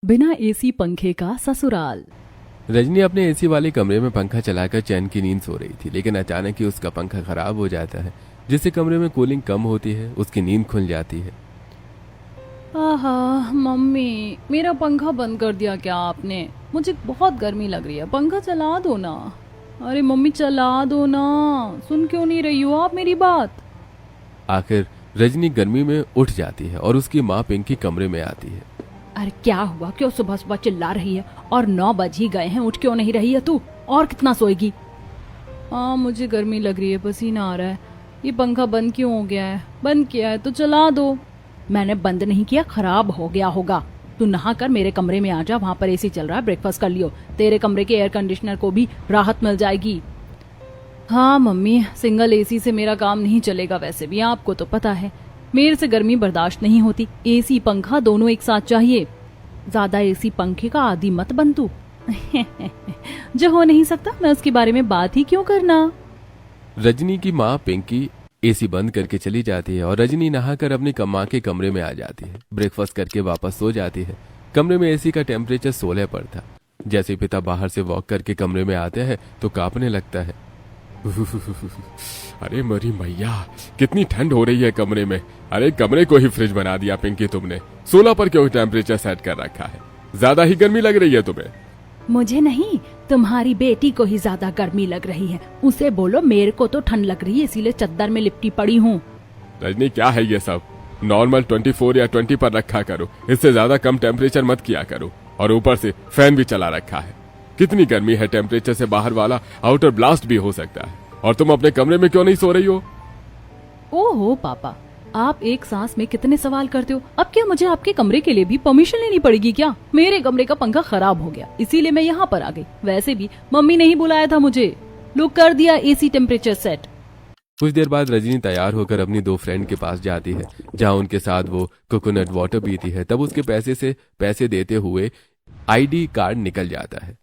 बिना एसी पंखे का ससुराल। रजनी अपने एसी वाले कमरे में पंखा चलाकर चैन की नींद सो रही थी, लेकिन अचानक ही उसका पंखा खराब हो जाता है, जिससे कमरे में कूलिंग कम होती है। उसकी नींद खुल जाती है। आहा मम्मी, मेरा पंखा बंद कर दिया क्या आपने? मुझे बहुत गर्मी लग रही है, पंखा चला दो ना। अरे मम्मी चला दो ना, सुन क्यों नहीं रही हो आप मेरी बात? आखिर रजनी गर्मी में उठ जाती है और उसकी माँ पिंकी कमरे में आती है। अरे क्या हुआ, क्यों सुबह सुबह चिल्ला रही है? और 9 बज ही गए हैं, उठ क्यों नहीं रही है तू? और कितना सोएगी? हाँ मुझे गर्मी लग रही है, पसीना आ रहा है। ये पंखा बंद क्यों हो गया है? बंद किया है तो चला दो। मैंने बंद नहीं किया, खराब हो गया होगा। तू नहा कर मेरे कमरे में आ जा, वहाँ पर एसी चल रहा है, ब्रेकफास्ट कर लियो। तेरे कमरे के एयर कंडीशनर को भी राहत मिल जाएगी। हाँ मम्मी, सिंगल एसी से मेरा काम नहीं चलेगा, वैसे भी आपको तो पता है मेरे से गर्मी बर्दाश्त नहीं होती। एसी पंखा दोनों एक साथ चाहिए। ज्यादा एसी पंखे का आदी मत बन तू। जो हो नहीं सकता मैं उसके बारे में बात ही क्यों करना। रजनी की माँ पिंकी एसी बंद करके चली जाती है और रजनी नहाकर अपनी माँ के कमरे में आ जाती है। ब्रेकफास्ट करके वापस सो जाती है। कमरे में एसी का टेम्परेचर 16 पर था। जैसे पिता बाहर से वॉक करके कमरे में आते हैं तो कांपने लगता है। अरे मरी मैया, कितनी ठंड हो रही है कमरे में। अरे कमरे को ही फ्रिज बना दिया पिंकी तुमने। 16 पर क्यों टेम्परेचर सेट कर रखा है? ज्यादा ही गर्मी लग रही है तुम्हें। मुझे नहीं, तुम्हारी बेटी को ही ज्यादा गर्मी लग रही है। उसे बोलो मेरे को तो ठंड लग रही है, इसीलिए चद्दर में लिपटी पड़ी हूँ। रजनी क्या है ये सब? नॉर्मल 24 या 20 पर रखा करो, इससे ज्यादा कम टेम्परेचर मत किया करो। और ऊपर से फैन भी चला रखा है। कितनी गर्मी है, टेम्परेचर से बाहर वाला आउटर ब्लास्ट भी हो सकता है। और तुम अपने कमरे में क्यों नहीं सो रही हो? ओहो पापा, आप एक सांस में कितने सवाल करते हो। अब क्या मुझे आपके कमरे के लिए भी परमिशन लेनी पड़ेगी क्या? मेरे कमरे का पंखा खराब हो गया, इसीलिए मैं यहाँ पर आ गई। वैसे भी मम्मी ने ही बुलाया था मुझे। लोग कर दिया एसी टेम्परेचर सेट। कुछ देर बाद रजनी तैयार होकर अपनी 2 फ्रेंड के पास जाती है, जहां उनके साथ वो कोकोनट वाटर पीती है। तब उसके पैसे से पैसे देते हुए आईडी कार्ड निकल जाता है।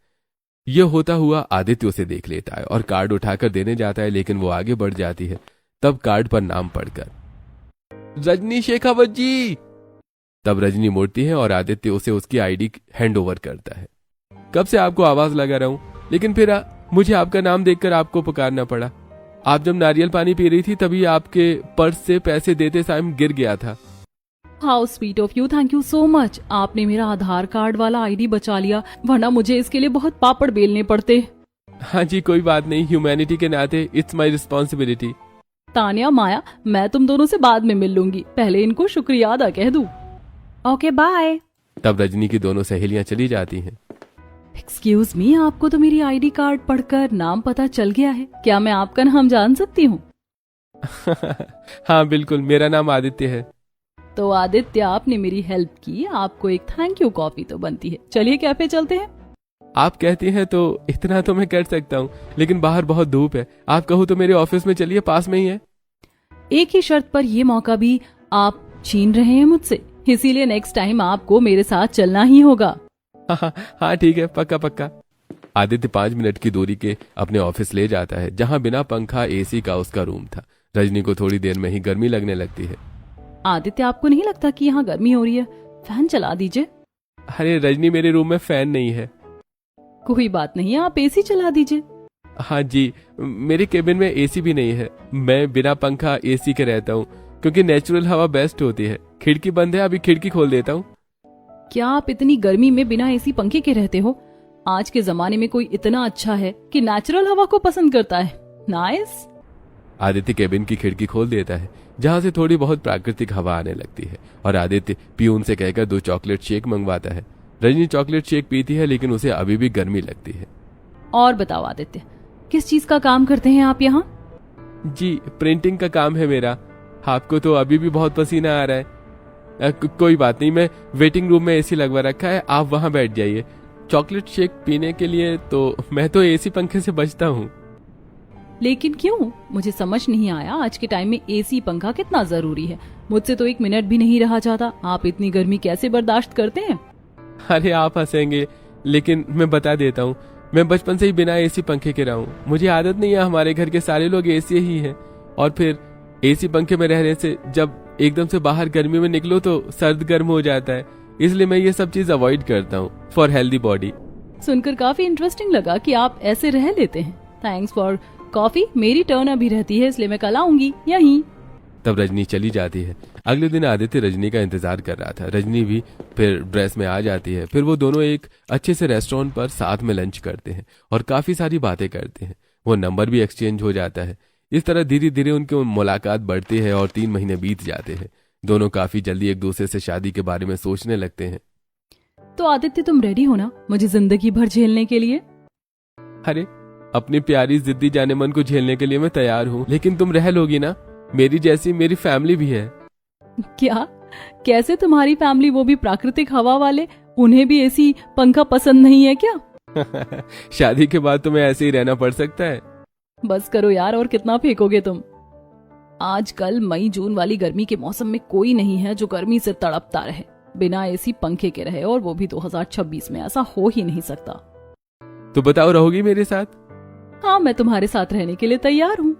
यह होता हुआ आदित्य उसे देख लेता है और कार्ड उठाकर देने जाता है, लेकिन वो आगे बढ़ जाती है। तब कार्ड पर नाम पढ़कर रजनी शेखावत जी। तब रजनी मुड़ती है और आदित्य उसे उसकी आईडी हैंड ओवर करता है। कब से आपको आवाज लगा रहा हूं, लेकिन फिर मुझे आपका नाम देखकर आपको पुकारना पड़ा। आप जब नारियल पानी पी रही थी तभी आपके पर्स से पैसे देते टाइम गिर गया था। How sweet of you, thank you so much. आपने मेरा आधार कार्ड वाला आईडी बचा लिया, वरना मुझे इसके लिए बहुत पापड़ बेलने पड़ते। हाँ जी, कोई बात नहीं, ह्यूमैनिटी के नाते इट्स माई रिस्पॉन्सिबिलिटी। तानिया माया, मैं तुम दोनों से बाद में मिल लूंगी, पहले इनको शुक्रिया अदा कह दूं। Okay bye. तब रजनी की दोनों सहेलियां चली जाती हैं। एक्सक्यूज मी, आपको तो मेरी आईडी कार्ड पढ़कर नाम पता चल गया है। क्या मैं आपका नाम जान सकती हूँ? हाँ बिल्कुल, मेरा नाम आदित्य है। तो आदित्य, आपने मेरी हेल्प की, आपको एक थैंक यू कॉफी तो बनती है। चलिए कैफे चलते हैं। आप कहती हैं तो इतना तो मैं कर सकता हूँ, लेकिन बाहर बहुत धूप है। आप कहो तो मेरे ऑफिस में चलिए, पास में ही है। एक ही शर्त पर ये मौका भी आप छीन रहे हैं मुझसे, इसीलिए नेक्स्ट टाइम आपको मेरे साथ चलना ही होगा। हाँ ठीक है, पक्का पक्का। आदित्य 5 मिनट की दूरी के अपने ऑफिस ले जाता है, जहाँ बिना पंखा एसी का उसका रूम था। रजनी को थोड़ी देर में ही गर्मी लगने लगती है। आदित्य, आपको नहीं लगता कि यहाँ गर्मी हो रही है? फैन चला दीजिए। अरे रजनी, मेरे रूम में फैन नहीं है। कोई बात नहीं, आप एसी चला दीजिए। हाँ जी, मेरे केबिन में एसी भी नहीं है। मैं बिना पंखा एसी के रहता हूँ, क्योंकि नेचुरल हवा बेस्ट होती है। खिड़की बंद है, अभी खिड़की खोल देता हूँ। क्या आप इतनी गर्मी में बिना एसी पंखे के रहते हो? आज के जमाने में कोई इतना अच्छा है कि नेचुरल हवा को पसंद करता है। नाइस। आदित्य केबिन की खिड़की खोल देता है, जहाँ से थोड़ी बहुत प्राकृतिक हवा आने लगती है, और आदित्य पियून से कहकर 2 चॉकलेट शेक मंगवाता है। रजनी चॉकलेट शेक पीती है, लेकिन उसे अभी भी गर्मी लगती है। और बताओ आदित्य, किस चीज का काम करते हैं आप यहाँ? जी, प्रिंटिंग का काम है मेरा। आपको तो अभी भी बहुत पसीना आ रहा है। कोई बात नहीं, मैं वेटिंग रूम में एसी लगवा रखा है, आप वहां बैठ जाइए। चॉकलेट शेक पीने के लिए तो मैं तो एसी पंखे से बचता हूँ। लेकिन क्यों? मुझे समझ नहीं आया, आज के टाइम में एसी पंखा कितना जरूरी है। मुझसे तो 1 मिनट भी नहीं रहा जाता। आप इतनी गर्मी कैसे बर्दाश्त करते हैं? अरे आप हंसेंगे, लेकिन मैं बता देता हूँ, मैं बचपन से ही बिना एसी पंखे के रहा हूँ। मुझे आदत नहीं है, हमारे घर के सारे लोग एसी ही हैं। और फिर एसी पंखे में रहने से जब एकदम से बाहर गर्मी में निकलो तो सर्द गर्म हो जाता है, इसलिए मैं ये सब चीज अवॉइड करता हूँ फॉर हेल्दी बॉडी। सुनकर काफी इंटरेस्टिंग लगा कि आप ऐसे रह लेते हैं। Thanks for coffee. मेरी टर्न अभी रहती है, इसलिए मैं कल आऊंगी यहीं। तब रजनी चली जाती है। अगले दिन आदित्य रजनी का इंतजार कर रहा था। रजनी भी फिर ड्रेस में आ जाती है। फिर वो दोनों एक अच्छे से रेस्टोरेंट पर साथ में लंच करते हैं और काफी सारी बातें करते हैं। वो नंबर भी एक्सचेंज हो जाता है। इस तरह धीरे धीरे उनकी मुलाकात बढ़ती है और 3 महीने बीत जाते हैं। दोनों काफी जल्दी एक दूसरे से शादी के बारे में सोचने लगते हैं। तो आदित्य, तुम रेडी हो ना मुझे जिंदगी भर झेलने के लिए? अरे, अपनी प्यारी जिद्दी जाने मन को झेलने के लिए मैं तैयार हूँ, लेकिन तुम रह लोगी ना? मेरी जैसी मेरी फैमिली भी है। क्या? कैसे तुम्हारी फैमिली, वो भी प्राकृतिक हवा वाले? उन्हें भी एसी पंखा पसंद नहीं है क्या? शादी के बाद तुम्हें ऐसे ही रहना पड़ सकता है? बस करो यार, और कितना फेंकोगे तुम? आजकल मई जून वाली गर्मी के मौसम में कोई नहीं है जो गर्मी से तड़पता रहे, बिना एसी पंखे के रहे, और वो भी 2026 में। ऐसा हो ही नहीं सकता। तो बताओ, रहोगी मेरे साथ? हाँ, मैं तुम्हारे साथ रहने के लिए तैयार हूँ।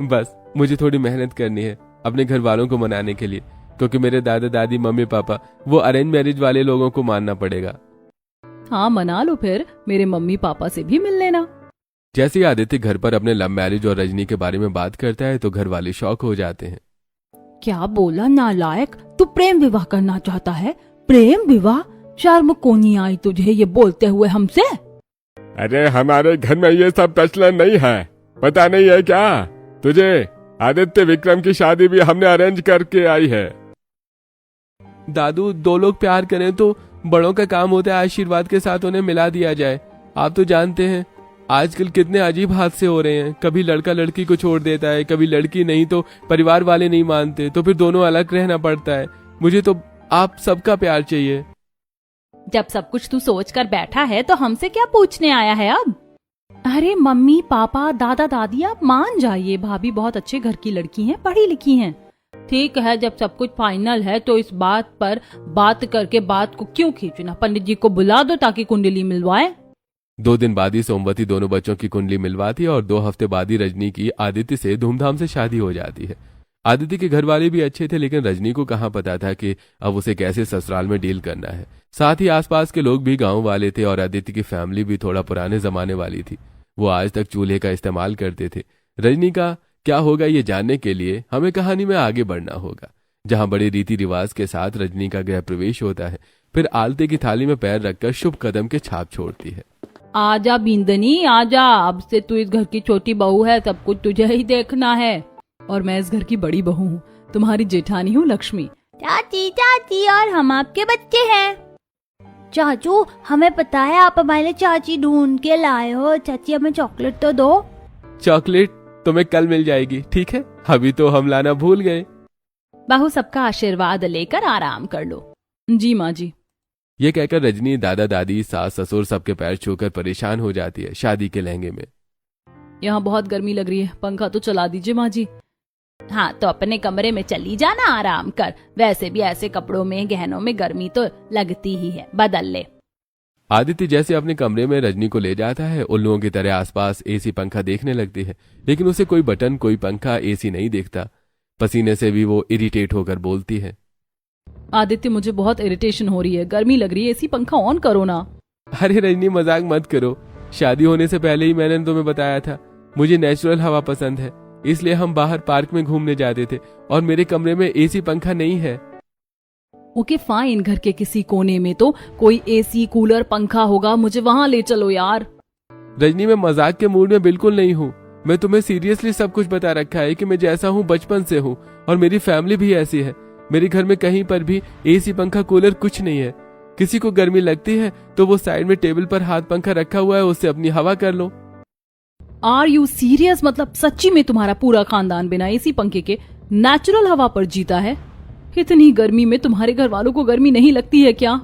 बस मुझे थोड़ी मेहनत करनी है अपने घर वालों को मनाने के लिए, क्योंकि मेरे दादा दादी मम्मी पापा वो अरेंज मैरिज वाले लोगों को मानना पड़ेगा। हाँ, मना लो फिर। मेरे मम्मी पापा से भी मिल लेना। जैसे ही आदित्य घर पर अपने लव मैरिज और रजनी के बारे में बात करता है तो घर वाले शॉक हो जाते हैं। क्या बोला नालायक? तू प्रेम विवाह करना चाहता है? प्रेम विवाह? शर्म को नहीं आई तुझे ये बोलते हुए हमसे? अरे हमारे घर में ये सब प्रचलन नहीं है, पता नहीं है क्या तुझे? आदित्य विक्रम की शादी भी हमने अरेंज करके आई है। दादू, 2 लोग प्यार करें तो बड़ों का काम होता है आशीर्वाद के साथ उन्हें मिला दिया जाए। आप तो जानते हैं आजकल कितने अजीब हादसे हो रहे हैं। कभी लड़का लड़की को छोड़ देता है, कभी लड़की नहीं तो परिवार वाले नहीं मानते, तो फिर दोनों अलग रहना पड़ता है। मुझे तो आप सबका प्यार चाहिए। जब सब कुछ तू सोच कर बैठा है तो हमसे क्या पूछने आया है अब? अरे मम्मी पापा दादा दादी, आप मान जाइए। भाभी बहुत अच्छे घर की लड़की हैं, पढ़ी लिखी हैं। ठीक है, जब सब कुछ फाइनल है तो इस बात पर बात करके बात को क्यों खींचना? पंडित जी को बुला दो ताकि कुंडली मिलवाए। 2 दिन बाद ही सोमवती दोनों बच्चों की कुंडली मिलवाती है और 2 हफ्ते बाद ही रजनी की आदित्य से धूमधाम से शादी हो जाती है। आदित्य के घर वाले भी अच्छे थे, लेकिन रजनी को कहाँ पता था कि अब उसे कैसे ससुराल में डील करना है। साथ ही आसपास के लोग भी गांव वाले थे और आदित्य की फैमिली भी थोड़ा पुराने जमाने वाली थी। वो आज तक चूल्हे का इस्तेमाल करते थे। रजनी का क्या होगा ये जानने के लिए हमें कहानी में आगे बढ़ना होगा, जहां बड़े रीति रिवाज के साथ रजनी का गृह प्रवेश होता है। फिर आलते की थाली में पैर रखकर शुभ कदम के छाप छोड़ती है। आजा बिंदनी आजा, अब से तू इस घर की छोटी बहू है, सब कुछ तुझे ही देखना है। और मैं इस घर की बड़ी बहू हूँ, तुम्हारी जेठानी हूँ लक्ष्मी। चाची चाची, और हम आपके बच्चे हैं। चाचू, हमें पता है आप हमारे लिए चाची ढूंढ के लाए हो। चाची, हमें चॉकलेट तो दो। चॉकलेट तुम्हें कल मिल जाएगी, ठीक है? अभी तो हम लाना भूल गए। बहू, सबका आशीर्वाद लेकर आराम कर लो। जी माँ जी। ये कहकर रजनी दादा दादी सास ससुर सबके पैर छूकर परेशान हो जाती है शादी के लहंगे में। यहाँ बहुत गर्मी लग रही है, पंखा तो चला दीजिए माँ जी। हाँ, तो अपने कमरे में चली जाना, आराम कर। वैसे भी ऐसे कपड़ों में गहनों में गर्मी तो लगती ही है, बदल ले। आदित्य जैसे अपने कमरे में रजनी को ले जाता है, उल्लुओं की तरह आसपास एसी पंखा देखने लगती है, लेकिन उसे कोई बटन कोई पंखा एसी नहीं दिखता। पसीने से भी वो इरिटेट होकर बोलती है, आदित्य मुझे बहुत इरिटेशन हो रही है, गर्मी लग रही है, एसी पंखा ऑन करो ना। अरे रजनी, मजाक मत करो। शादी होने से पहले ही मैंने तुम्हें बताया था मुझे नेचुरल हवा पसंद है, इसलिए हम बाहर पार्क में घूमने जाते थे और मेरे कमरे में एसी पंखा नहीं है। ओके फाइन, घर के किसी कोने में तो कोई एसी कूलर पंखा होगा, मुझे वहां ले चलो यार। रजनी, मैं मजाक के मूड में बिल्कुल नहीं हूँ। मैं तुम्हें सीरियसली सब कुछ बता रखा है कि मैं जैसा हूँ बचपन से हूँ और मेरी फैमिली भी ऐसी है। मेरे घर में कहीं पर भी एसी पंखा कूलर कुछ नहीं है। किसी को गर्मी लगती है तो वो साइड में टेबल पर हाथ पंखा रखा हुआ है, उससे अपनी हवा कर लो। Are you serious? मतलब सच्ची में तुम्हारा पूरा खानदान बिना एसी पंखे के नेचुरल हवा पर जीता है? इतनी गर्मी में तुम्हारे घर वालों को गर्मी नहीं लगती है क्या?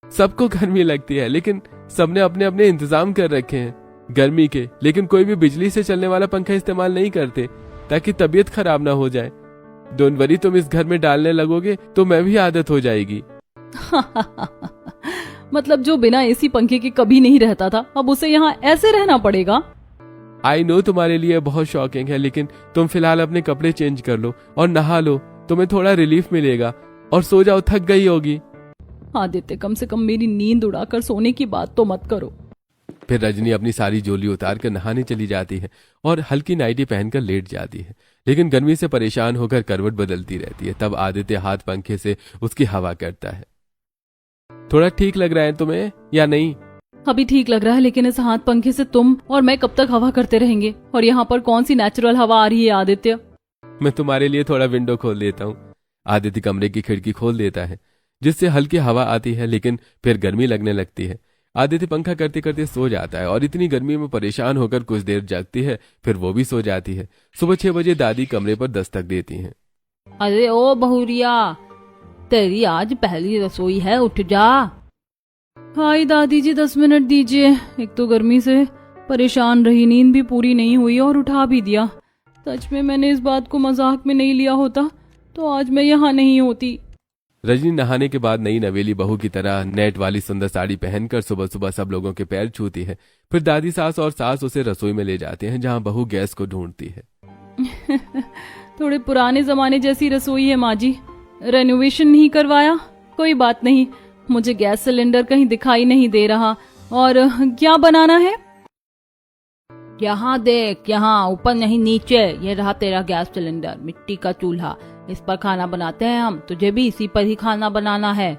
सबको गर्मी लगती है, लेकिन सबने अपने अपने इंतजाम कर रखे हैं गर्मी के। लेकिन कोई भी बिजली से चलने वाला पंखा इस्तेमाल नहीं करते ताकि तबीयत खराब ना हो जाए। डोंट वरी, तुम इस घर में डालने लगोगे तो मैं भी आदत हो जाएगी। मतलब जो बिना एसी पंखे के कभी नहीं रहता था, अब उसे यहाँ ऐसे रहना पड़ेगा। आई नो तुम्हारे लिए बहुत शॉकिंग है, लेकिन तुम फिलहाल अपने कपड़े चेंज कर लो और नहा लो, तुम्हें थोड़ा रिलीफ मिलेगा। और सो जाओ, थक गई होगी। आदित्य, कम से कम मेरी नींद उड़ाकर सोने की बात तो मत करो। फिर रजनी अपनी सारी झोली उतार कर नहाने चली जाती है और हल्की नाइटी पहनकर लेट जाती है, लेकिन गर्मी से परेशान होकर करवट बदलती रहती है। तब आदित्य हाथ पंखे से उसकी हवा करता है। थोड़ा ठीक लग रहा है तुम्हें या नहीं? अभी ठीक लग रहा है, लेकिन इस हाथ पंखे से तुम और मैं कब तक हवा करते रहेंगे? और यहाँ पर कौन सी नेचुरल हवा आ रही है आदित्य? मैं तुम्हारे लिए थोड़ा विंडो खोल देता हूँ। आदित्य कमरे की खिड़की खोल देता है, जिससे हल्की हवा आती है, लेकिन फिर गर्मी लगने लगती है। आदित्य पंखा करते करते सो जाता है और इतनी गर्मी में परेशान होकर कुछ देर जागती है, फिर वो भी सो जाती है। सुबह 6 बजे दादी कमरे पर दस्तक देती हैं। अरे ओ बहुरिया, तेरी आज पहली रसोई है, उठ जा। हाय दादी जी, 10 मिनट दीजिए। एक तो गर्मी से परेशान रही, नींद भी पूरी नहीं हुई और उठा भी दिया। सच में मैंने इस बात को मजाक में नहीं लिया होता तो आज मैं यहाँ नहीं होती। रजनी नहाने के बाद नई नवेली बहू की तरह नेट वाली सुंदर साड़ी पहनकर सुबह सुबह सब लोगों के पैर छूती है। फिर दादी सास और सास उसे रसोई में ले जाते हैं, जहाँ बहू गैस को ढूंढती है। थोड़े पुराने जमाने जैसी रसोई है माँ जी, रेनोवेशन नहीं करवाया? कोई बात नहीं, मुझे गैस सिलेंडर कहीं दिखाई नहीं दे रहा। और क्या बनाना है? यहाँ देख, यहाँ ऊपर नहीं नीचे, ये रहा तेरा गैस सिलेंडर, मिट्टी का चूल्हा, इस पर खाना बनाते हैं हम। तुझे भी इसी पर ही खाना बनाना है।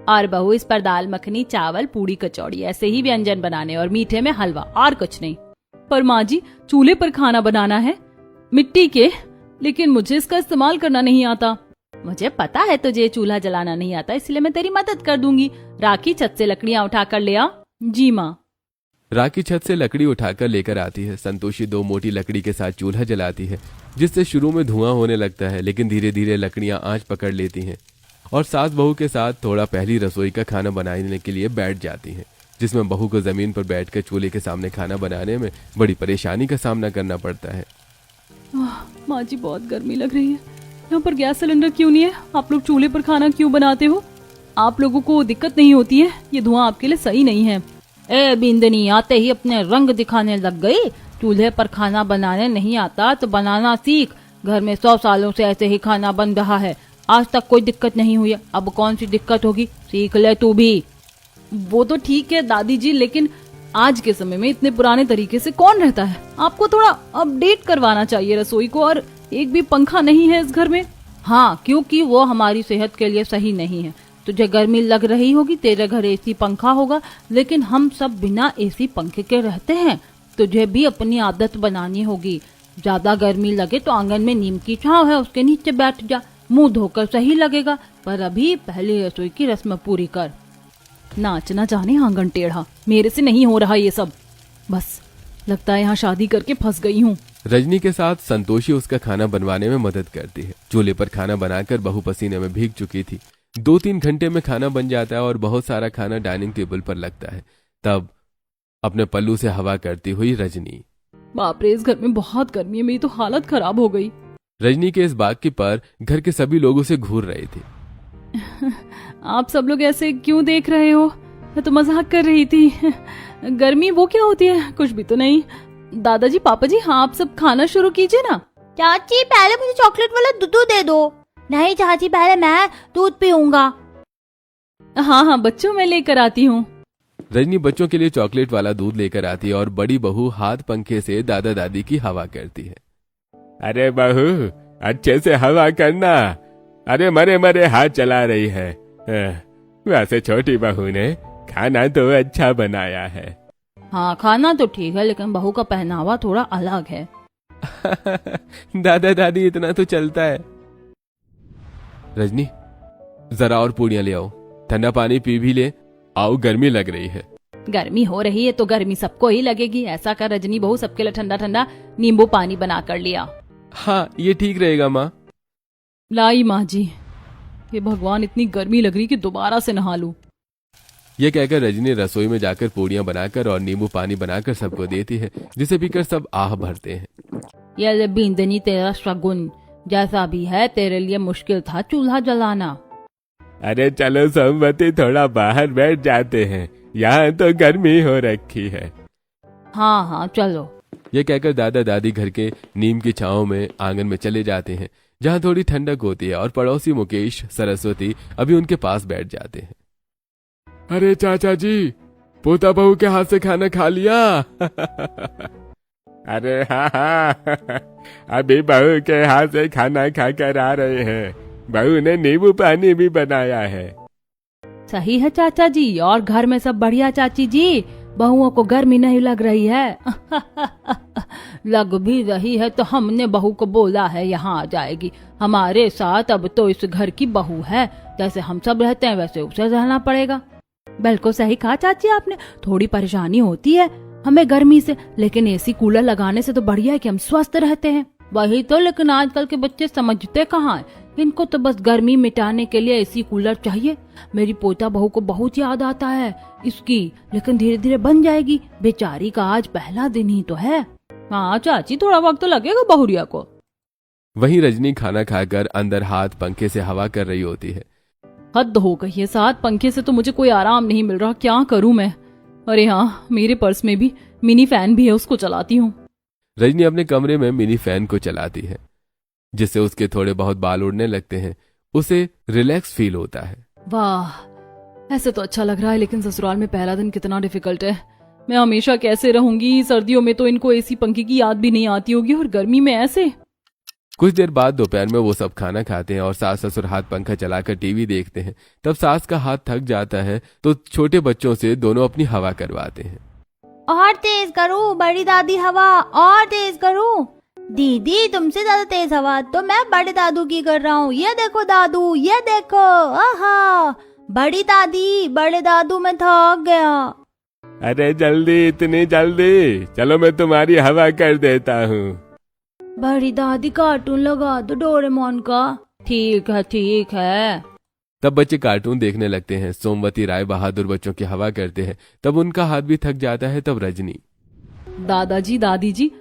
और बहू, इस पर दाल मखनी, चावल, पूड़ी, कचौड़ी, ऐसे ही व्यंजन बनाने, और मीठे में हलवा, और कुछ नहीं। पर माँ जी, चूल्हे पर खाना बनाना है, मिट्टी के, लेकिन मुझे इसका इस्तेमाल करना नहीं आता। मुझे पता है तुझे चूल्हा जलाना नहीं आता, इसलिए मैं तेरी मदद कर दूंगी। राखी, छत से लकड़ियाँ उठाकर ले आ। जी माँ। राखी छत से लकड़ी उठाकर लेकर आती है। संतोषी 2 मोटी लकड़ी के साथ चूल्हा जलाती है, जिससे शुरू में धुआं होने लगता है, लेकिन धीरे धीरे लकड़ियां आंच पकड़ लेती हैं और सास बहू के साथ थोड़ा पहली रसोई का खाना बनाने के लिए बैठ जाती हैं, जिसमें बहू को जमीन पर बैठकर चूल्हे के सामने खाना बनाने में बड़ी परेशानी का सामना करना पड़ता है। माँ जी, बहुत गर्मी लग रही है। यहाँ पर गैस सिलेंडर क्यों नहीं है? आप लोग चूल्हे पर खाना क्यों बनाते हो? आप लोगों को दिक्कत नहीं होती है? ये धुआं आपके लिए सही नहीं है। ए बिंदनी, आते ही अपने रंग दिखाने लग गई। चूल्हे पर खाना बनाने नहीं आता तो बनाना सीख। घर में 100 सालों से ऐसे ही खाना बन रहा है, आज तक कोई दिक्कत नहीं हुई, अब कौन सी दिक्कत होगी? सीख ले तू भी। वो तो ठीक है दादी जी, लेकिन आज के समय में इतने पुराने तरीके से कौन रहता है? आपको थोड़ा अपडेट करवाना चाहिए रसोई को। और एक भी पंखा नहीं है इस घर में। हाँ, क्योंकि वो हमारी सेहत के लिए सही नहीं है। तुझे गर्मी लग रही होगी, तेरे घर एसी पंखा होगा, लेकिन हम सब बिना एसी पंखे के रहते हैं। तुझे भी अपनी आदत बनानी होगी। ज्यादा गर्मी लगे तो आंगन में नीम की छांव है, उसके नीचे बैठ जा, मुंह धोकर सही लगेगा। पर अभी पहले रसोई की रस्म पूरी कर। नाचना जाने आंगन टेढ़ा, मेरे से नहीं हो रहा ये सब। बस लगता है यहाँ शादी करके फंस गई हूँ। रजनी के साथ संतोषी उसका खाना बनवाने में मदद करती है। चूल्हे पर खाना बनाकर बहू पसीने में भीग चुकी थी। 2-3 घंटे में खाना बन जाता है और बहुत सारा खाना डाइनिंग टेबल पर लगता है। तब अपने पल्लू से हवा करती हुई रजनी, बाप रे, इस घर में बहुत गर्मी है, मेरी तो हालत खराब हो गई। रजनी के इस बात की पर घर के सभी लोग उसे घूर रहे थे। आप सब लोग ऐसे क्यों देख रहे हो? मैं तो मजाक कर रही थी। गर्मी वो क्या होती है? कुछ भी तो नहीं। दादाजी, पापा जी, हाँ आप सब खाना शुरू कीजिए ना। चाची, पहले मुझे चॉकलेट वाला दूध दे दो। नहीं चाची, पहले मैं दूध पीऊंगा। हाँ हाँ बच्चों, मैं लेकर आती हूँ। रजनी बच्चों के लिए चॉकलेट वाला दूध लेकर आती है और बड़ी बहू हाथ पंखे से दादा दादी की हवा करती है। अरे बहू, अच्छे से हवा करना। अरे मरे मरे हाथ चला रही है। वैसे छोटी बहू ने खाना तो अच्छा बनाया है। हाँ, खाना तो ठीक है, लेकिन बहू का पहनावा थोड़ा अलग है। दादा दादी, इतना तो चलता है। रजनी, जरा और पूड़ियां ले आओ, ठंडा पानी पी भी ले। आओ, गर्मी लग रही है। गर्मी हो रही है तो गर्मी सबको ही लगेगी। ऐसा कर रजनी बहू, सबके लिए ठंडा ठंडा नींबू पानी बना कर लिया। हाँ, ये ठीक रहेगा माँ। लाई माँ जी। ये भगवान, इतनी गर्मी लग रही कि दोबारा से नहा लूं। ये कहकर रजनी रसोई में जाकर पूड़ियां बनाकर और नींबू पानी बनाकर सबको देती है, जिसे पीकर सब आह भरते हैं। ये ले बिंदनी, तेरा शगुन जैसा भी है, तेरे लिए मुश्किल था चूल्हा जलाना। अरे चलो सोमवती, थोड़ा बाहर बैठ जाते हैं, यहाँ तो गर्मी हो रखी है। हाँ हाँ चलो। ये कहकर दादा दादी घर के नीम की छांव में आंगन में चले जाते हैं, जहाँ थोड़ी ठंडक होती है, और पड़ोसी मुकेश, सरस्वती अभी उनके पास बैठ जाते हैं। अरे चाचा जी, पोता बहू के हाथ से खाना खा लिया? अरे हाँ, अभी बहू के हाथ से खाना खाकर आ रहे हैं। बहू ने नींबू पानी भी बनाया है। सही है चाचा जी, और घर में सब बढ़िया चाची जी? बहुओं को गर्मी नहीं लग रही है? लग भी रही है तो हमने बहू को बोला है यहाँ आ जाएगी हमारे साथ। अब तो इस घर की बहू है, जैसे हम सब रहते हैं वैसे उसे रहना पड़ेगा। बिल्कुल सही कहा चाची आपने, थोड़ी परेशानी होती है हमें गर्मी से, लेकिन एसी कूलर लगाने से तो बढ़िया है कि हम स्वस्थ रहते हैं। वही तो, लेकिन आजकल के बच्चे समझते कहाँ हैं, इनको तो बस गर्मी मिटाने के लिए एसी कूलर चाहिए। मेरी पोता बहू को बहुत याद आता है इसकी, लेकिन धीरे धीरे बन जाएगी, बेचारी का आज पहला दिन ही तो है। हाँ चाची, थोड़ा वक्त तो लगेगा बहुरिया को। वहीं रजनी खाना खाकर अंदर हाथ पंखे से हवा कर रही होती है। हद हो गई है, साथ पंखे से तो मुझे कोई आराम नहीं मिल रहा, क्या करूं मैं। अरे हाँ, मेरे पर्स में भी मिनी फैन भी है, उसको चलाती हूँ। रजनी अपने कमरे में मिनी फैन को चलाती है, जिससे उसके थोड़े बहुत बाल उड़ने लगते हैं। उसे रिलैक्स फील होता है। वाह, ऐसे तो अच्छा लग रहा है, लेकिन ससुराल में पहला दिन कितना डिफिकल्ट है। मैं हमेशा कैसे रहूंगी? सर्दियों में तो इनको एसी पंखे की याद भी नहीं आती होगी, और गर्मी में ऐसे। कुछ देर बाद दोपहर में वो सब खाना खाते हैं और सास ससुर हाथ पंखा चलाकर टीवी देखते हैं। तब सास का हाथ थक जाता है तो छोटे बच्चों से दोनों अपनी हवा करवाते हैं। और तेज करूं बड़ी दादी हवा, और तेज करूं? दीदी तुमसे ज्यादा तेज हवा तो मैं बड़े दादू की कर रहा हूँ। ये देखो दादू, ये देखो, आहा बड़ी दादी, बड़े दादू मैं थक गया। अरे जल्दी, इतनी जल्दी? चलो मैं तुम्हारी हवा कर देता हूँ। बड़ी दादी कार्टून लगा दो डोरेमोन का। ठीक है ठीक है। तब बच्चे कार्टून देखने लगते हैं। सोमवती राय बहादुर बच्चों की हवा करते हैं। तब उनका हाथ भी थक जाता है। तब रजनी, दादाजी दादी जी,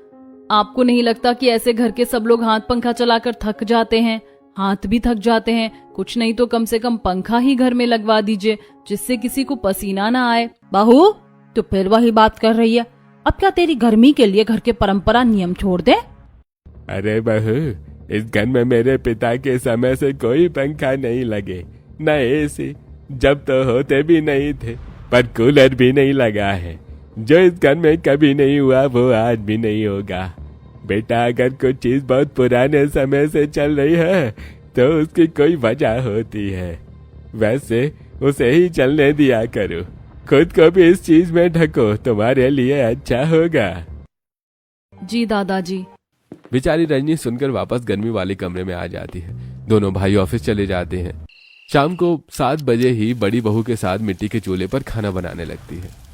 आपको नहीं लगता कि ऐसे घर के सब लोग हाथ पंखा चलाकर थक जाते हैं? हाथ भी थक जाते हैं, कुछ नहीं तो कम से कम पंखा ही घर में लगवा दीजिए, जिससे किसी को पसीना ना आए। बहू, तो फिर वही बात कर रही है। अब क्या तेरी गर्मी के लिए घर के परंपरा नियम छोड़ दे? अरे बहू, इस घर में मेरे पिता के समय से कोई पंखा नहीं लगे, न एसी, जब तो होते भी नहीं थे, पर कूलर भी नहीं लगा है। जो इस घर में कभी नहीं हुआ वो आज भी नहीं होगा। बेटा, अगर कुछ चीज बहुत पुराने समय से चल रही है तो उसकी कोई वजह होती है। वैसे उसे ही चलने दिया करो, खुद को भी इस चीज में ढको, तुम्हारे लिए अच्छा होगा। जी दादाजी। बेचारी रजनी सुनकर वापस गर्मी वाले कमरे में आ जाती है। दोनों भाई ऑफिस चले जाते हैं। शाम को 7 बजे ही बड़ी बहू के साथ मिट्टी के चूल्हे पर खाना बनाने लगती है।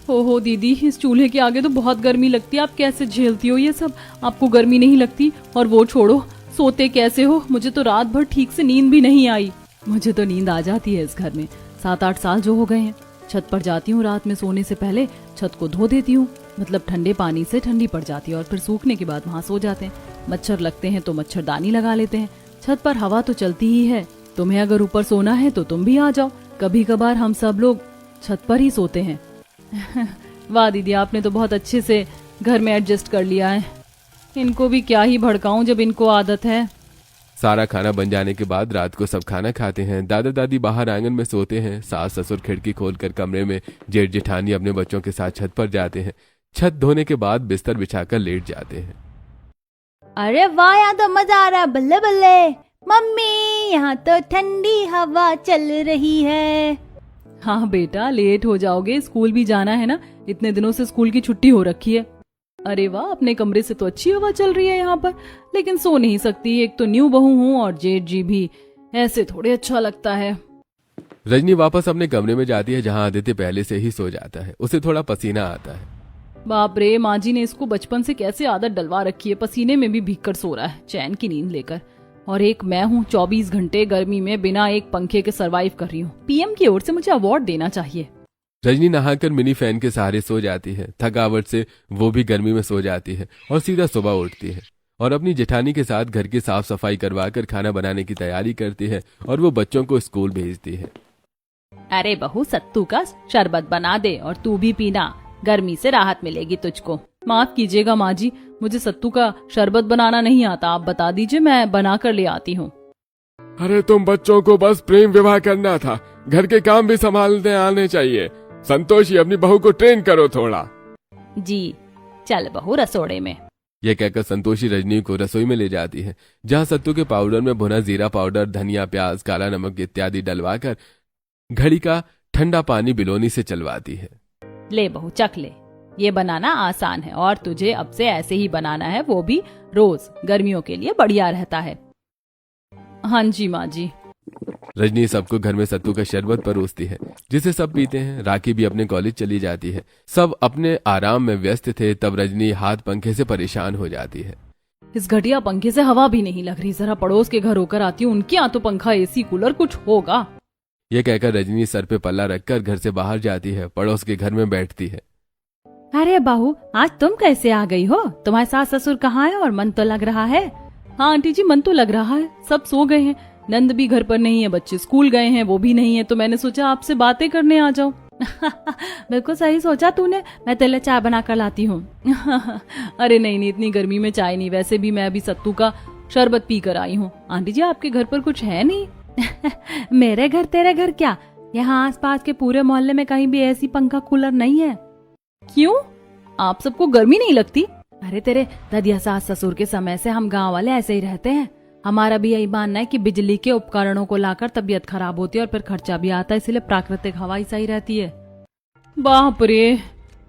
हो दीदी, इस चूल्हे के आगे तो बहुत गर्मी लगती है, आप कैसे झेलती हो ये सब? आपको गर्मी नहीं लगती? और वो छोड़ो, सोते कैसे हो? मुझे तो रात भर ठीक से नींद भी नहीं आई। मुझे तो नींद आ जाती है इस घर में। 7-8 साल जो हो गए हैं। छत पर जाती हूँ रात में सोने से पहले, छत को धो देती हूँ, मतलब ठंडे पानी से ठंडी पड़ जाती है, और फिर सूखने के बाद वहाँ सो जाते हैं। मच्छर लगते हैं तो मच्छरदानी लगा लेते हैं। छत पर हवा तो चलती ही है। तुम्हें अगर ऊपर सोना है तो तुम भी आ जाओ, कभी कभार हम सब लोग छत पर ही सोते हैं। वाह दीदी, आपने तो बहुत अच्छे से घर में एडजस्ट कर लिया है। इनको भी क्या ही भड़काऊं जब इनको आदत है। सारा खाना बन जाने के बाद रात को सब खाना खाते हैं। दादा दादी बाहर आंगन में सोते हैं। सास ससुर खिड़की खोलकर कमरे में, जेठ जेठानी अपने बच्चों के साथ छत पर जाते हैं। छत धोने के बाद बिस्तर बिछाकर लेट जाते हैं। अरे वाह, यहाँ तो मजा आ रहा है, बल्ले बल्ले। मम्मी, यहाँ तो ठंडी हवा चल रही है। हाँ बेटा, लेट हो जाओगे, स्कूल भी जाना है ना, इतने दिनों से स्कूल की छुट्टी हो रखी है। अरे वाह, अपने कमरे से तो अच्छी हवा चल रही है यहाँ पर, लेकिन सो नहीं सकती। एक तो न्यू बहू हूँ और जेठ जी भी, ऐसे थोड़े अच्छा लगता है। रजनी वापस अपने कमरे में जाती है, जहाँ आदित्य पहले से ही सो जाता है। उसे थोड़ा पसीना आता है। बाप रे, माँ जी ने इसको बचपन से कैसे आदत डलवा रखी है, पसीने में भी भीग कर सो रहा है चैन की नींद लेकर। और एक मैं हूँ 24 घंटे गर्मी में बिना एक पंखे के सरवाइव कर रही हूँ। पीएम की ओर से मुझे अवार्ड देना चाहिए। रजनी नहाकर मिनी फैन के सहारे सो जाती है। थकावट से वो भी गर्मी में सो जाती है और सीधा सुबह उठती है और अपनी जेठानी के साथ घर की साफ सफाई करवाकर खाना बनाने की तैयारी करती है और वो बच्चों को स्कूल भेजती है। अरे बहू, सत्तू का शरबत बना दे और तू भी पीना, गर्मी से राहत मिलेगी तुझको। माफ कीजिएगा माँ जी, मुझे सत्तू का शरबत बनाना नहीं आता, आप बता दीजिए, मैं बना कर ले आती हूँ। अरे तुम बच्चों को बस प्रेम विवाह करना था, घर के काम भी संभालने आने चाहिए। संतोषी, अपनी बहू को ट्रेन करो थोड़ा। जी चल बहू रसोड़े में। यह कहकर संतोषी रजनी को रसोई में ले जाती है, जहां सत्तू के पाउडर में भुना जीरा पाउडर, धनिया, प्याज, काला नमक इत्यादि डलवाकर घड़ी का ठंडा पानी बिलोनी से चलवाती है। ले बहू चख ले, ये बनाना आसान है और तुझे अब से ऐसे ही बनाना है, वो भी रोज, गर्मियों के लिए बढ़िया रहता है। हाँ जी माँ जी। रजनी सबको घर में सत्तू का शरबत परोसती है, जिसे सब पीते हैं। राखी भी अपने कॉलेज चली जाती है। सब अपने आराम में व्यस्त थे, तब रजनी हाथ पंखे से परेशान हो जाती है। इस घटिया पंखे से हवा भी नहीं लग रही, जरा पड़ोस के घर होकर आती हूँ, उनके यहाँ तो पंखा, एसी, कूलर कुछ होगा। यह कहकर रजनी सर पे पल्ला रखकर घर से बाहर जाती है, पड़ोस के घर में बैठती है। अरे बहू, आज तुम कैसे आ गई हो? तुम्हारे सास ससुर कहाँ है और मन तो लग रहा है? हाँ आंटी जी, मन तो लग रहा है, सब सो गए हैं, नंद भी घर पर नहीं है, बच्चे स्कूल गए हैं, वो भी नहीं है, तो मैंने सोचा आपसे बातें करने आ जाऊं। बिल्कुल सही सोचा तूने, मैं तेरे लिए चाय बना कर लाती हूँ। अरे नहीं नहीं, इतनी गर्मी में चाय नहीं, वैसे भी मैं अभी सत्तू का शरबत पी कर आई हूँ। आंटी जी आपके घर पर कुछ है नहीं? मेरे घर तेरे घर क्या, यहाँ आसपास के पूरे मोहल्ले में कहीं भी ऐसी पंखा कूलर नहीं है। क्यों, आप सबको गर्मी नहीं लगती? अरे तेरे ददिया सास ससुर के समय से हम गांव वाले ऐसे ही रहते हैं। हमारा भी यही मानना है कि बिजली के उपकरणों को लाकर तबीयत खराब होती है और फिर खर्चा भी आता है, इसलिए प्राकृतिक हवा ही सही रहती है। बाप रे,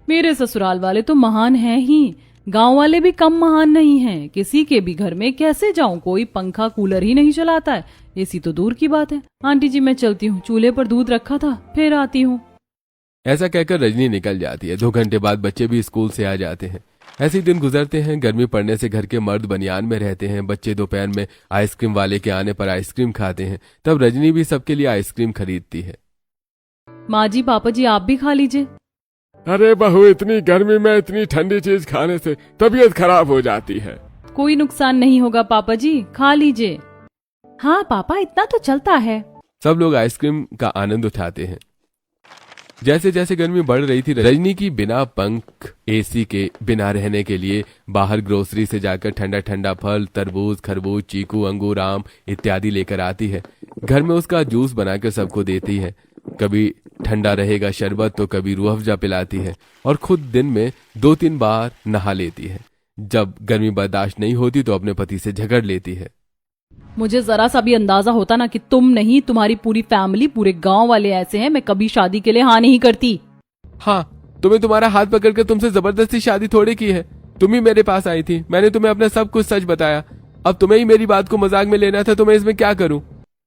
मेरे ससुराल वाले तो महान हैं ही, गांव वाले भी कम महान नहीं हैं। किसी के भी घर में कैसे जाऊं, कोई पंखा कूलर ही नहीं चलाता है, एसी तो दूर की बात है। आंटी जी मैं चलती हूँ, चूल्हे पर दूध रखा था, फिर आती हूँ। ऐसा कहकर रजनी निकल जाती है। 2 घंटे बाद बच्चे भी स्कूल से आ जाते हैं। ऐसे ही दिन गुजरते हैं। गर्मी पड़ने से घर के मर्द बनियान में रहते हैं। बच्चे दोपहर में आइसक्रीम वाले के आने पर आइसक्रीम खाते हैं। तब रजनी भी सबके लिए आइसक्रीम खरीदती है। माँ जी, पापा जी आप भी खा लीजिए। अरे बहू, इतनी गर्मी में इतनी ठंडी चीज खाने से तबीयत खराब हो जाती है। कोई नुकसान नहीं होगा पापा जी, खा लीजिए। हाँ पापा, इतना तो चलता है। सब लोग आइसक्रीम का आनंद उठाते हैं। जैसे जैसे गर्मी बढ़ रही थी, रजनी की बिना पंख, एसी के बिना रहने के लिए बाहर ग्रोसरी से जाकर ठंडा ठंडा फल, तरबूज, खरबूज, चीकू, अंगूर, आम इत्यादि लेकर आती है। घर में उसका जूस बनाकर सबको देती है। कभी ठंडा रहेगा शरबत तो कभी रूह अफ़ज़ा पिलाती है और खुद दिन में 2-3 बार नहा लेती है। जब गर्मी बर्दाश्त नहीं होती तो अपने पति से झगड़ लेती है। मुझे जरा सा भी अंदाजा होता ना कि तुम नहीं, तुम्हारी पूरी फैमिली, पूरे गांव वाले ऐसे हैं, मैं कभी शादी के लिए हाँ नहीं करती। हाँ, तुम्हें तुम्हारा हाथ पकड़कर तुमसे जबरदस्ती शादी थोड़ी की है। तुम ही मेरे पास आई थी, मैंने तुम्हें अपना सब कुछ सच बताया। अब तुम्हें ही मेरी बात को मजाक में लेना था तो मैं इसमें क्या करूं?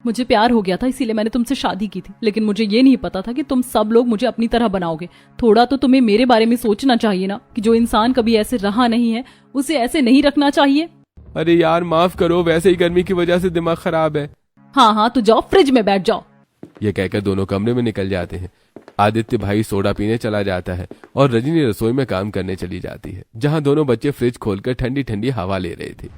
मुझे प्यार हो गया था, इसीलिए मैंने तुमसे शादी की थी, लेकिन मुझे ये नहीं पता था कि तुम सब लोग मुझे अपनी तरह बनाओगे। थोड़ा तो तुम्हें मेरे बारे में सोचना चाहिए ना, कि जो इंसान कभी ऐसे रहा नहीं है उसे ऐसे नहीं रखना चाहिए। अरे यार माफ करो, वैसे ही गर्मी की वजह से दिमाग खराब है। हाँ तो जाओ, फ्रिज में बैठ जाओ। ये कहकर दोनों कमरे में निकल जाते हैं। आदित्य भाई सोडा पीने चला जाता है और रजनी रसोई में काम करने चली जाती है, जहाँ दोनों बच्चे फ्रिज खोलकर ठंडी ठंडी हवा ले रहे थे।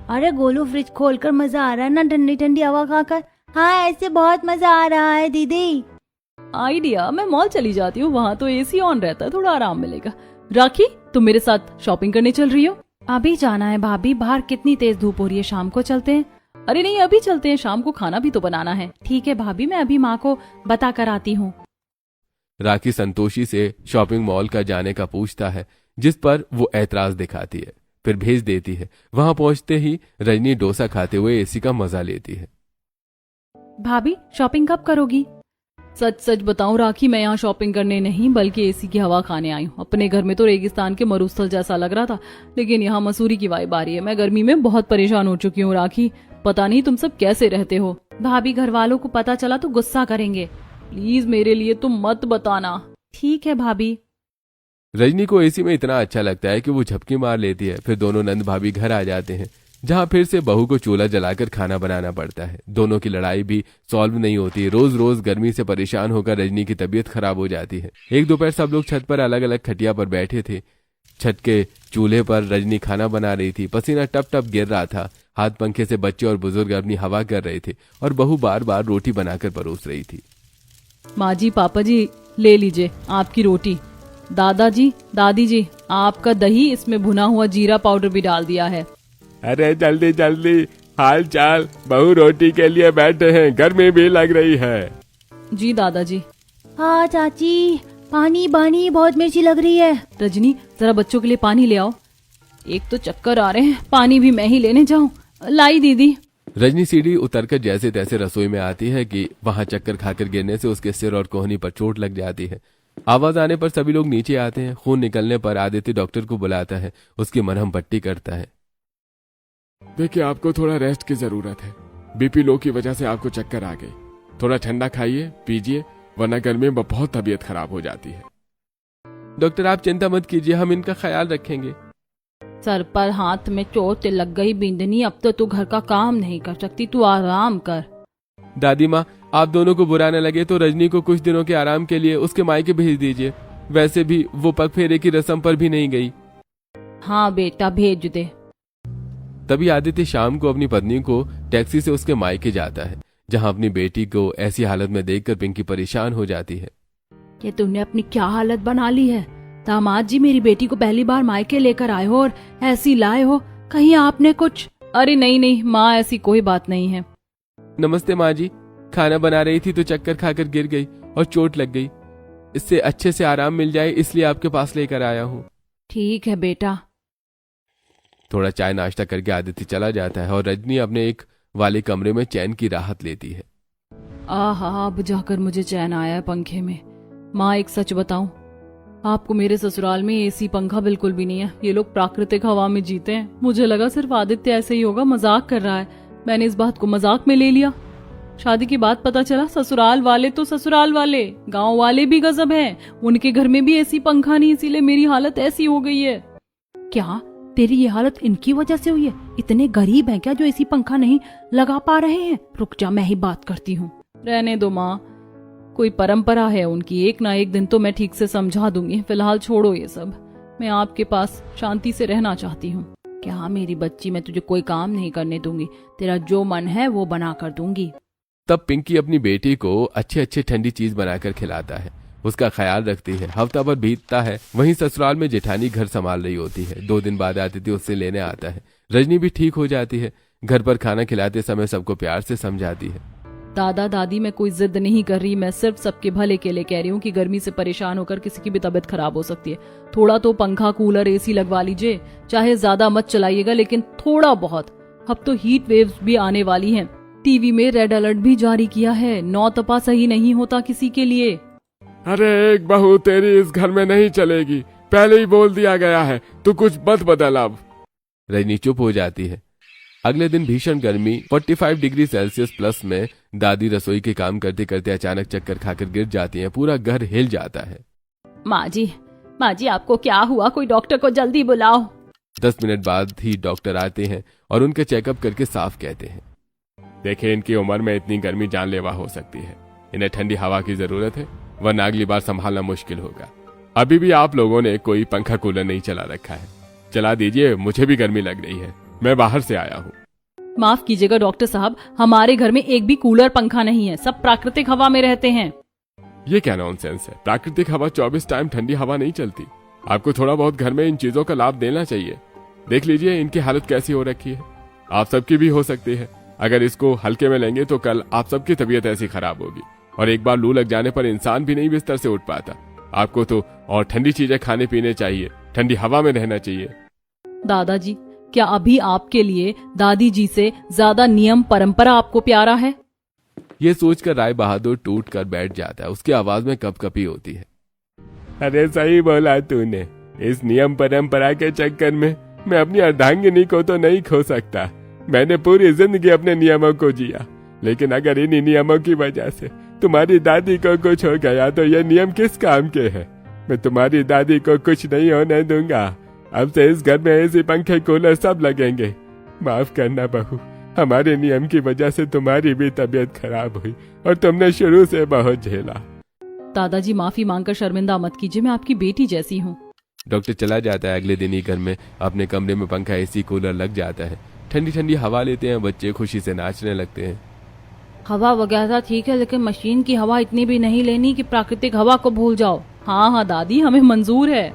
अरे गोलू, फ्रिज खोलकर मजा आ रहा है ना ठंडी ठंडी हवा खाकर? हाँ, ऐसे बहुत मजा आ रहा है दीदी। आइडिया, मैं मॉल चली जाती हूँ, वहाँ तो एसी ऑन रहता है, थोड़ा आराम मिलेगा। राखी, तुम मेरे साथ शॉपिंग करने चल रही हो? अभी जाना है भाभी, बाहर कितनी तेज धूप हो रही है, शाम को चलते हैं। अरे नहीं, अभी चलते हैं, शाम को खाना भी तो बनाना है। ठीक है भाभी, मैं अभी माँ को बता कर आती हूँ। राखी संतोषी से शॉपिंग मॉल का जाने का पूछता है, जिस पर वो ऐतराज दिखाती है, फिर भेज देती है। वहां पहुंचते ही रजनी डोसा खाते हुए एसी का मजा लेती है। भाभी, शॉपिंग कब करोगी? सच सच बताऊं राखी, मैं यहाँ शॉपिंग करने नहीं बल्कि एसी की हवा खाने आई हूँ। अपने घर में तो रेगिस्तान के मरुस्थल जैसा लग रहा था, लेकिन यहाँ मसूरी की वाइब आ रही है। मैं गर्मी में बहुत परेशान हो चुकी हूँ राखी, पता नहीं तुम सब कैसे रहते हो। भाभी, घर वालों को पता चला तो गुस्सा करेंगे। प्लीज मेरे लिए तुम मत बताना। ठीक है भाभी। रजनी को एसी में इतना अच्छा लगता है कि वो झपकी मार लेती है। फिर दोनों नंद भाभी घर आ जाते हैं, जहाँ फिर से बहू को चूल्हा जलाकर खाना बनाना पड़ता है। दोनों की लड़ाई भी सॉल्व नहीं होती। रोज रोज गर्मी से परेशान होकर रजनी की तबीयत खराब हो जाती है। एक दोपहर सब लोग छत पर अलग अलग खटिया पर बैठे थे। छत के चूल्हे पर रजनी खाना बना रही थी। पसीना टप टप गिर रहा था। हाथ पंखे से बच्चे और बुजुर्ग अपनी हवा कर रहे थे और बहू बार बार रोटी बनाकर परोस रही थी। माँ जी, पापा जी, ले लीजिए आपकी रोटी। दादाजी, दादी जी, आपका दही, इसमें भुना हुआ जीरा पाउडर भी डाल दिया है। अरे जल्दी जल्दी, हाल चाल, बहू रोटी के लिए बैठे हैं, गर्मी भी लग रही है। जी दादाजी। हाँ चाची, पानी पानी, बहुत मिर्ची लग रही है। रजनी जरा बच्चों के लिए पानी ले आओ, एक तो चक्कर आ रहे हैं, पानी भी मैं ही लेने जाऊं। लाई दीदी। रजनी सीढ़ी उतरकर जैसे तैसे रसोई में आती है कि वहां चक्कर खाकर गिरने से उसके सिर और कोहनी पर चोट लग जाती है। आवाज आने पर सभी लोग नीचे आते हैं। खून निकलने पर आदित्य डॉक्टर को बुलाता है, उसकी मरहम पट्टी करता है। देखिए, आपको थोड़ा रेस्ट की जरूरत है। बीपी लो की वजह से आपको चक्कर आ गई। थोड़ा ठंडा खाइए पीजिए, वरना गर्मी में बहुत तबीयत खराब हो जाती है। डॉक्टर आप चिंता मत कीजिए, हम इनका ख्याल रखेंगे। सर पर हाथ में चोट लग गई बिंदनी, अब तो तू घर का काम नहीं कर सकती, तू आराम कर। दादी माँ, आप दोनों को बुरा न लगे तो रजनी को कुछ दिनों के आराम के लिए उसके मायके भेज दीजिए। वैसे भी वो पग फेरे की रस्म पर भी नहीं गई। हाँ बेटा, भेज दे। तभी आदित्य शाम को अपनी पत्नी को टैक्सी से उसके मायके जाता है, जहां अपनी बेटी को ऐसी हालत में देखकर पिंकी परेशान हो जाती है। ये तुमने अपनी क्या हालत बना ली है दामाद जी, मेरी बेटी को पहली बार मायके लेकर आए हो और ऐसी लाए हो, कहीं आपने कुछ? अरे नहीं नहीं माँ, ऐसी कोई बात नहीं है। नमस्ते माँ जी, खाना बना रही थी तो चक्कर खाकर गिर गई और चोट लग गई। इससे अच्छे से आराम मिल जाए इसलिए आपके पास लेकर आया हूँ। ठीक है बेटा। थोड़ा चाय नाश्ता करके आदित्य चला जाता है और रजनी अपने एक वाले कमरे में चैन की राहत लेती है। आहा, अब जाकर मुझे चैन आया है पंखे में। माँ एक सच बताऊं, आपको मेरे ससुराल में एसी पंखा बिल्कुल भी नहीं है। ये लोग प्राकृतिक हवा में जीते हैं। मुझे लगा सिर्फ आदित्य ऐसे ही होगा, मजाक कर रहा है। मैंने इस बात को मजाक में ले लिया। शादी की बात पता चला ससुराल वाले तो ससुराल वाले, गांव वाले भी गजब हैं। उनके घर में भी एसी पंखा नहीं, इसीलिए मेरी हालत ऐसी हो गई है। क्या तेरी ये हालत इनकी वजह से हुई है? इतने गरीब हैं क्या जो एसी पंखा नहीं लगा पा रहे हैं? रुक जा, मैं ही बात करती हूँ। रहने दो माँ, कोई परंपरा है उनकी, एक ना एक दिन तो मैं ठीक से समझा दूंगी। फिलहाल छोड़ो ये सब, मैं आपके पास शांति से रहना चाहती हूँ। क्या मेरी बच्ची, मैं तुझे कोई काम नहीं करने दूंगी, तेरा जो मन है वो बना कर दूंगी। तब पिंकी अपनी बेटी को अच्छे अच्छे ठंडी चीज बनाकर खिलाता है, उसका ख्याल रखती है। हफ्ता भर बीतता है, वहीं ससुराल में जेठानी घर संभाल रही होती है। 2 दिन बाद आदित्य उससे लेने आता है। रजनी भी ठीक हो जाती है। घर पर खाना खिलाते समय सबको प्यार से समझाती है। दादा दादी, मैं कोई जिद नहीं कर रही, मैं सिर्फ सबके भले के लिए कह रही हूँ कि गर्मी से परेशान होकर किसी की भी तबीयत खराब हो सकती है। थोड़ा तो पंखा कूलर एसी लगवा लीजिए, चाहे ज्यादा मत चलाइएगा लेकिन थोड़ा बहुत। अब तो हीट वेव्स भी आने वाली हैं। टीवी में रेड अलर्ट भी जारी किया है। 9 तपा सही नहीं होता किसी के लिए। अरे एक बहू तेरी इस घर में नहीं चलेगी, पहले ही बोल दिया गया है, तू कुछ मत बदल अब। रजनी चुप हो जाती है। अगले दिन भीषण गर्मी 45 डिग्री सेल्सियस प्लस में दादी रसोई के काम करते करते अचानक चक्कर खाकर गिर जाती हैं। पूरा घर हिल जाता है। माँ जी आपको क्या हुआ? कोई डॉक्टर को जल्दी बुलाओ। 10 मिनट बाद ही डॉक्टर आते हैं और उनके चेकअप करके साफ कहते हैं, देखिए, इनकी उम्र में इतनी गर्मी जानलेवा हो सकती है। इन्हें ठंडी हवा की जरूरत है, वरना अगली बार संभालना मुश्किल होगा। अभी भी आप लोगों ने कोई पंखा कूलर नहीं चला रखा है, चला दीजिए, मुझे भी गर्मी लग रही है, मैं बाहर से आया हूँ। माफ कीजिएगा डॉक्टर साहब, हमारे घर में एक भी कूलर पंखा नहीं है, सब प्राकृतिक हवा में रहते हैं। ये क्या नॉनसेंस है? प्राकृतिक हवा 24 टाइम ठंडी हवा नहीं चलती। आपको थोड़ा बहुत घर में इन चीजों का लाभ देना चाहिए। देख लीजिए इनकी हालत कैसी हो रखी है, आप सबकी भी हो सकती है। अगर इसको हल्के में लेंगे तो कल आप सबकी तबीयत ऐसी खराब होगी, और एक बार लू लग जाने पर इंसान भी नहीं बिस्तर से उठ पाता। आपको तो और ठंडी चीजें खाने पीने चाहिए, ठंडी हवा में रहना चाहिए। दादाजी, क्या अभी आपके लिए दादी जी से ज्यादा नियम परंपरा आपको प्यारा है? ये सोचकर राय बहादुर टूट कर बैठ जाता है। उसकी आवाज में कपकपी होती है। अरे सही बोला तूने, इस नियम परंपरा के चक्कर में मैं अपनी अर्धांगिनी को तो नहीं खो सकता। मैंने पूरी जिंदगी अपने नियमों को जिया, लेकिन अगर इन्हीं नियमों की वजह से तुम्हारी दादी को कुछ हो गया तो ये नियम किस काम के हैं? मैं तुम्हारी दादी को कुछ नहीं होने दूंगा। अब से इस घर में एसी पंखे कूलर सब लगेंगे। माफ करना बहू, हमारे नियम की वजह से तुम्हारी भी तबीयत खराब हुई और तुमने शुरू से बहुत झेला। दादाजी माफी मांगकर शर्मिंदा मत कीजिए, मैं आपकी बेटी जैसी हूँ। डॉक्टर चला जाता है। अगले दिन ही घर में अपने कमरे में पंखा एसी कूलर लग जाता है। ठंडी ठंडी हवा लेते हैं, बच्चे खुशी से नाचने लगते हैं। हवा वगैरह ठीक है, लेकिन मशीन की हवा इतनी भी नहीं लेनी कि प्राकृतिक हवा को भूल जाओ। हाँ हाँ दादी, हमें मंजूर है।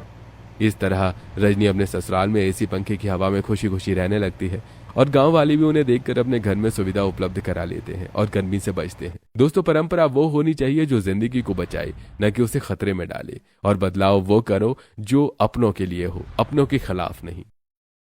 इस तरह रजनी अपने ससुराल में एसी पंखे की हवा में खुशी खुशी रहने लगती है, और गांव वाले भी उन्हें देखकर अपने घर में सुविधा उपलब्ध करा लेते हैं और गर्मी से बचते हैं। दोस्तों, परंपरा वो होनी चाहिए जो जिंदगी को बचाए, न कि उसे खतरे में डाले। और बदलाव वो करो जो अपनों के लिए हो, अपनों के खिलाफ नहीं।